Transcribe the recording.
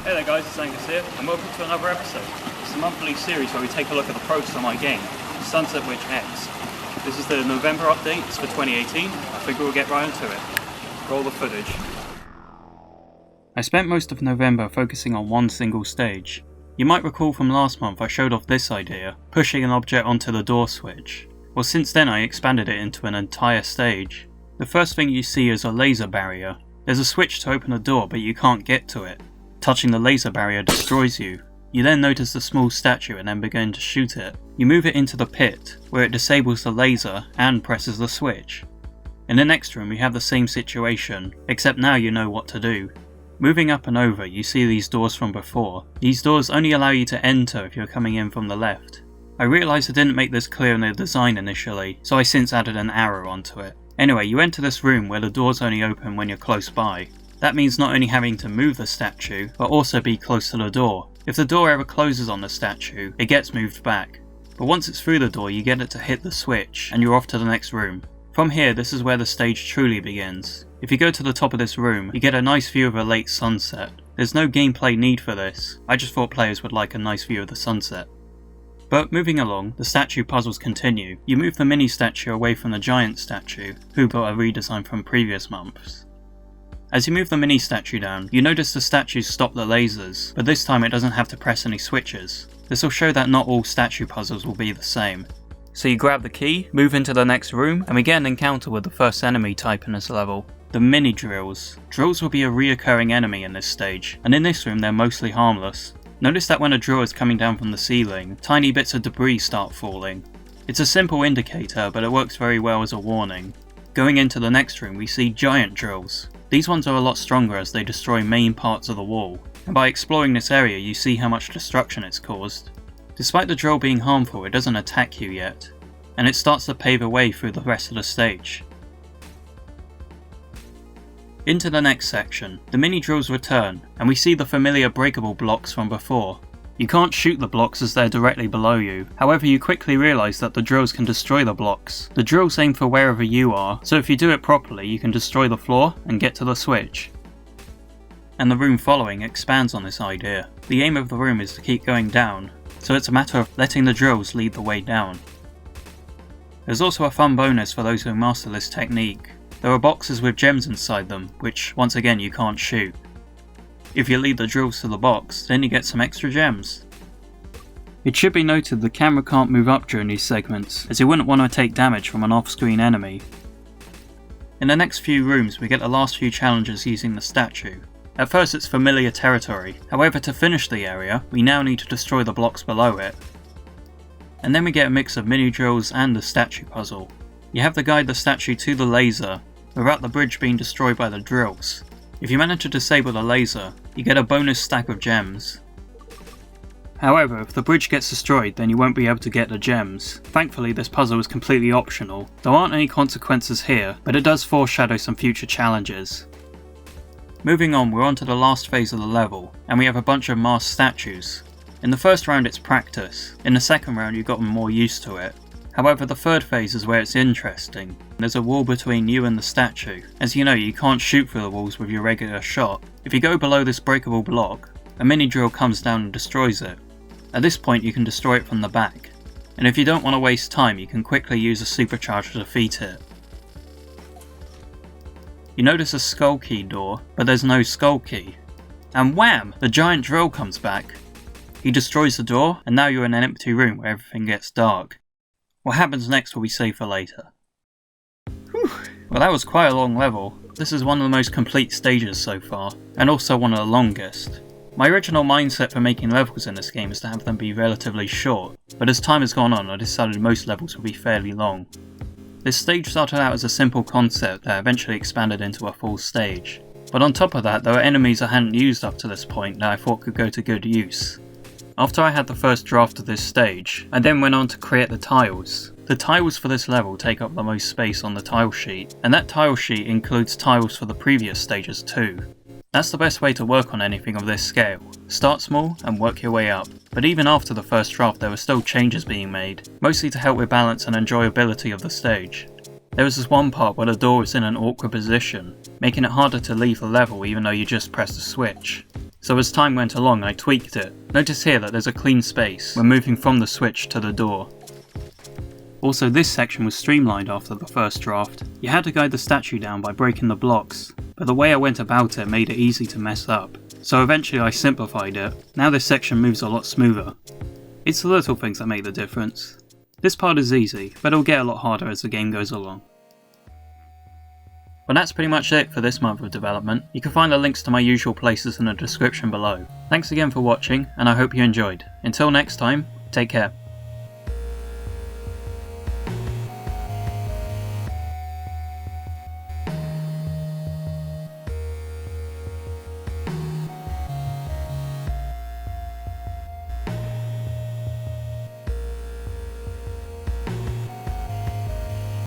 Hey there guys, it's Angus here, and welcome to another episode. It's a monthly series where we take a look at the progress on my game, Sunset Witch X. This is the November updates for 2018. I figure we'll get right into it. Roll the footage. I spent most of November focusing on one single stage. You might recall from last month I showed off this idea, pushing an object onto the door switch. Well, since then I expanded it into an entire stage. The first thing you see is a laser barrier. There's a switch to open a door, but you can't get to it. Touching the laser barrier destroys you. You then notice the small statue and then begin to shoot it. You move it into the pit, where it disables the laser and presses the switch. In the next room we have the same situation, except now you know what to do. Moving up and over, you see these doors from before. These doors only allow you to enter if you're coming in from the left. I realised I didn't make this clear in the design initially, so I since added an arrow onto it. Anyway, you enter this room where the doors only open when you're close by. That means not only having to move the statue, but also be close to the door. If the door ever closes on the statue, it gets moved back. But once it's through the door, you get it to hit the switch, and you're off to the next room. From here, this is where the stage truly begins. If you go to the top of this room, you get a nice view of a late sunset. There's no gameplay need for this, I just thought players would like a nice view of the sunset. But moving along, the statue puzzles continue. You move the mini statue away from the giant statue, who got a redesign from previous months. As you move the mini statue down, you notice the statues stop the lasers, but this time it doesn't have to press any switches. This will show that not all statue puzzles will be the same. So you grab the key, move into the next room, and we get an encounter with the first enemy type in this level, the mini drills. Drills will be a reoccurring enemy in this stage, and in this room they're mostly harmless. Notice that when a drill is coming down from the ceiling, tiny bits of debris start falling. It's a simple indicator, but it works very well as a warning. Going into the next room we see giant drills. These ones are a lot stronger as they destroy main parts of the wall, and by exploring this area you see how much destruction it's caused. Despite the drill being harmful, it doesn't attack you yet, and it starts to pave a way through the rest of the stage. Into the next section, the mini drills return, and we see the familiar breakable blocks from before. You can't shoot the blocks as they're directly below you, however you quickly realise that the drills can destroy the blocks. The drills aim for wherever you are, so if you do it properly you can destroy the floor and get to the switch. And the room following expands on this idea. The aim of the room is to keep going down, so it's a matter of letting the drills lead the way down. There's also a fun bonus for those who master this technique. There are boxes with gems inside them, which once again you can't shoot. If you lead the drills to the box, then you get some extra gems. It should be noted the camera can't move up during these segments, as you wouldn't want to take damage from an off-screen enemy. In the next few rooms we get the last few challenges using the statue. At first it's familiar territory, however to finish the area we now need to destroy the blocks below it. And then we get a mix of mini drills and the statue puzzle. You have to guide the statue to the laser, without the bridge being destroyed by the drills. If you manage to disable the laser, you get a bonus stack of gems. However, if the bridge gets destroyed then you won't be able to get the gems. Thankfully this puzzle is completely optional. There aren't any consequences here, but it does foreshadow some future challenges. Moving on, we're on to the last phase of the level, and we have a bunch of masked statues. In the first round it's practice, in the second round you've gotten more used to it. However, the third phase is where it's interesting. There's a wall between you and the statue. As you know, you can't shoot through the walls with your regular shot. If you go below this breakable block, a mini drill comes down and destroys it. At this point you can destroy it from the back, and if you don't want to waste time you can quickly use a supercharge to defeat it. You notice a skull key door, but there's no skull key. And wham! The giant drill comes back. He destroys the door, and now you're in an empty room where everything gets dark. What happens next will be saved for later. Whew. Well, that was quite a long level. This is one of the most complete stages so far, and also one of the longest. My original mindset for making levels in this game is to have them be relatively short, but as time has gone on I decided most levels would be fairly long. This stage started out as a simple concept that eventually expanded into a full stage. But on top of that, there were enemies I hadn't used up to this point that I thought could go to good use. After I had the first draft of this stage, I then went on to create the tiles. The tiles for this level take up the most space on the tile sheet, and that tile sheet includes tiles for the previous stages too. That's the best way to work on anything of this scale. Start small and work your way up. But even after the first draft there were still changes being made, mostly to help with balance and enjoyability of the stage. There was this one part where the door was in an awkward position, making it harder to leave the level even though you just pressed the switch. So as time went along I tweaked it. Notice here that there's a clean space when moving from the switch to the door. Also, this section was streamlined after the first draft. You had to guide the statue down by breaking the blocks, but the way I went about it made it easy to mess up. So eventually I simplified it. Now this section moves a lot smoother. It's the little things that make the difference. This part is easy, but it'll get a lot harder as the game goes along. But that's pretty much it for this month of development. You can find the links to my usual places in the description below. Thanks again for watching, and I hope you enjoyed. Until next time, take care.